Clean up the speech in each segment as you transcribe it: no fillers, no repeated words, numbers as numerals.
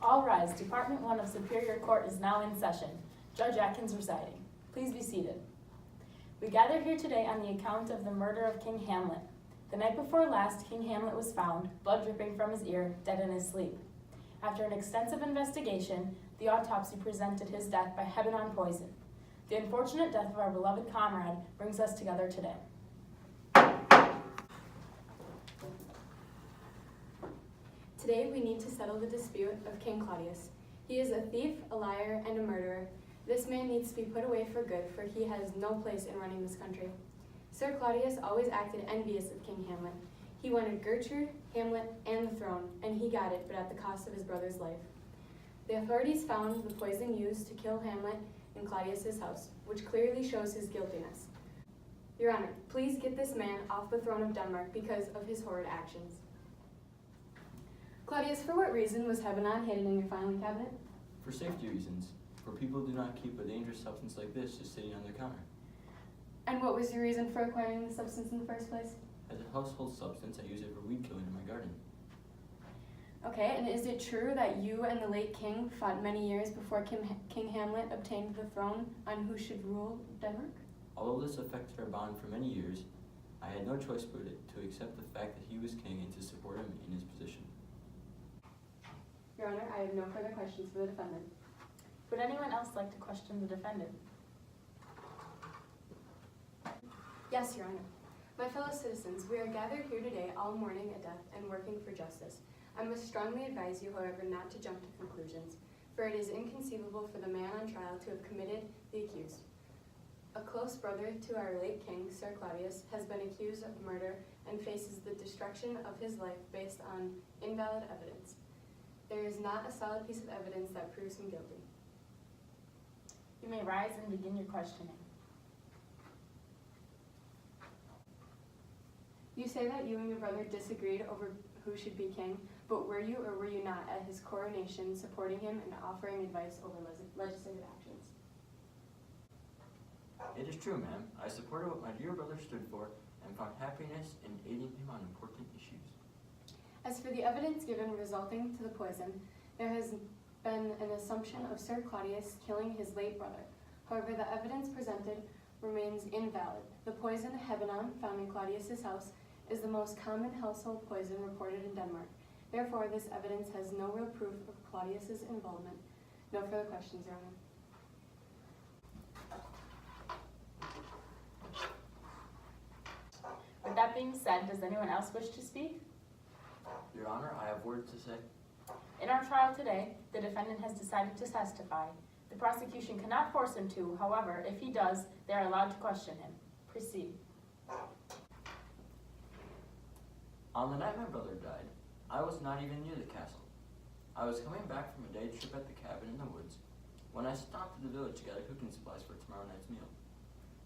All rise. Department 1 of Superior Court is now in session. Judge Atkins residing. Please be seated. We gather here today on the account of the murder of King Hamlet. The night before last, King Hamlet was found, blood dripping from his ear, dead in his sleep. After an extensive investigation, the autopsy presented his death by Hebanon poison. The unfortunate death of our beloved comrade brings us together today. Today we need to settle the dispute of King Claudius. He is a thief, a liar, and a murderer. This man needs to be put away for good, for he has no place in running this country. Sir Claudius always acted envious of King Hamlet. He wanted Gertrude, Hamlet, and the throne, and he got it, but at the cost of his brother's life. The authorities found the poison used to kill Hamlet in Claudius's house, which clearly shows his guiltiness. Your Honor, please get this man off the throne of Denmark because of his horrid actions. Claudius, for what reason was Hebanon hidden in your filing cabinet? For safety reasons, for people do not keep a dangerous substance like this just sitting on their counter. And what was your reason for acquiring the substance in the first place? As a household substance, I use it for weed killing in my garden. Okay, and is it true that you and the late king fought many years before King Hamlet obtained the throne on who should rule Denmark? Although this affected our bond for many years, I had no choice but to accept the fact that he was king and to support him in his position. Your Honor, I have no further questions for the defendant. Would anyone else like to question the defendant? Yes, Your Honor. My fellow citizens, we are gathered here today all mourning a death and working for justice. I must strongly advise you, however, not to jump to conclusions, for it is inconceivable for the man on trial to have committed the accused. A close brother to our late king, Sir Claudius, has been accused of murder and faces the destruction of his life based on invalid evidence. There is not a solid piece of evidence that proves him guilty. You may rise and begin your questioning. You say that you and your brother disagreed over who should be king, but were you or were you not at his coronation supporting him and offering advice over legislative actions? It is true, ma'am. I supported what my dear brother stood for and found happiness in aiding him on important issues. As for the evidence given resulting to the poison, there has been an assumption of Sir Claudius killing his late brother. However, the evidence presented remains invalid. The poison Hebanon found in Claudius's house is the most common household poison reported in Denmark. Therefore, this evidence has no real proof of Claudius's involvement. No further questions, Your Honor. With that being said, does anyone else wish to speak? Your Honor, I have words to say. In our trial today, the defendant has decided to testify. The prosecution cannot force him to. However, if he does, they are allowed to question him. Proceed. On the night my brother died, I was not even near the castle. I was coming back from a day trip at the cabin in the woods when I stopped at the village to gather cooking supplies for tomorrow night's meal.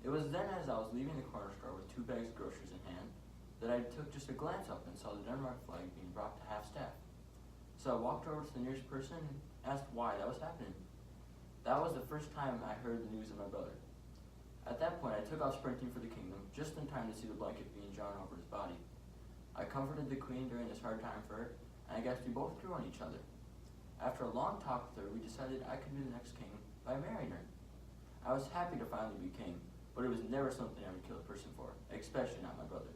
It was then, as I was leaving the corner store with 2 bags of groceries in hand, that I took just a glance up and saw the Denmark flag being brought to half-staff. So I walked over to the nearest person and asked why that was happening. That was the first time I heard the news of my brother. At that point, I took off sprinting for the kingdom, just in time to see the blanket being drawn over his body. I comforted the queen during this hard time for her, and I guess we both grew on each other. After a long talk with her, we decided I could be the next king by marrying her. I was happy to finally be king, but it was never something I would kill a person for, especially not my brother.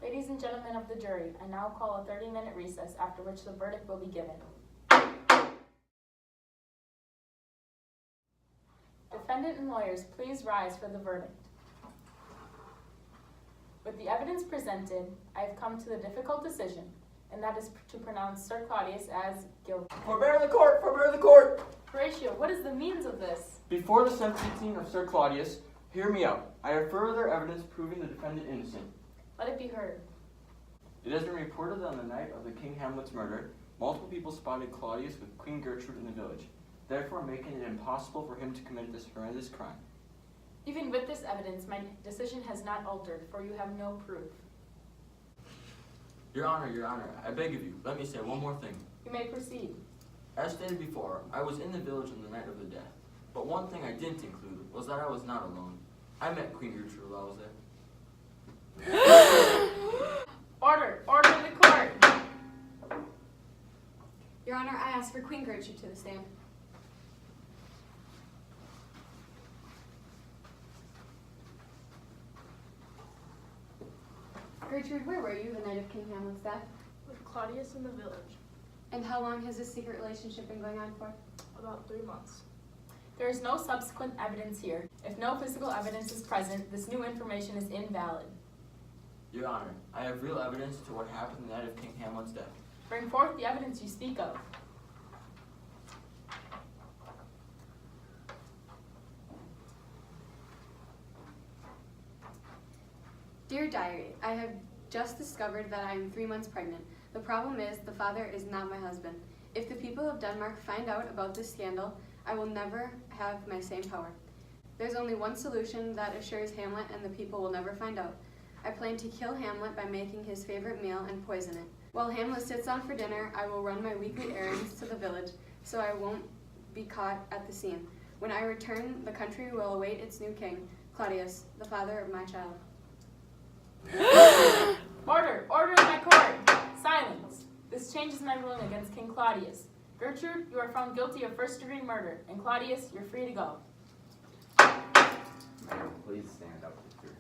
Ladies and gentlemen of the jury, I now call a 30-minute recess, after which the verdict will be given. Defendant and lawyers, please rise for the verdict. With the evidence presented, I have come to the difficult decision, and that is to pronounce Sir Claudius as guilty. Forbear the court! Forbear the court! Horatio, what is the means of this? Before the sentencing of Sir Claudius, hear me out. I have further evidence proving the defendant innocent. Let it be heard. It has been reported that on the night of the King Hamlet's murder, multiple people spotted Claudius with Queen Gertrude in the village, therefore making it impossible for him to commit this horrendous crime. Even with this evidence, my decision has not altered, for you have no proof. Your Honor, I beg of you, let me say one more thing. You may proceed. As stated before, I was in the village on the night of the death, but one thing I didn't include was that I was not alone. I met Queen Gertrude while I was there. Order in the court. Your Honor, I ask for Queen Gertrude to the stand. Gertrude, where were you the night of King Hamlet's death? With Claudius in the village. And how long has this secret relationship been going on for? About 3 months. There is no subsequent evidence here. If no physical evidence is present, this new information is invalid. Your Honor, I have real evidence to what happened the night of King Hamlet's death. Bring forth the evidence you speak of. Dear Diary, I have just discovered that I am 3 months pregnant. The problem is the father is not my husband. If the people of Denmark find out about this scandal, I will never have my same power. There's only one solution that assures Hamlet and the people will never find out. I plan to kill Hamlet by making his favorite meal and poison it. While Hamlet sits down for dinner, I will run my weekly errands to the village so I won't be caught at the scene. When I return, the country will await its new king, Claudius, the father of my child. Order! Order in my court! Silence! This changes my ruling against King Claudius. Gertrude, you are found guilty of first-degree murder, and Claudius, you're free to go. Madam, please stand up with your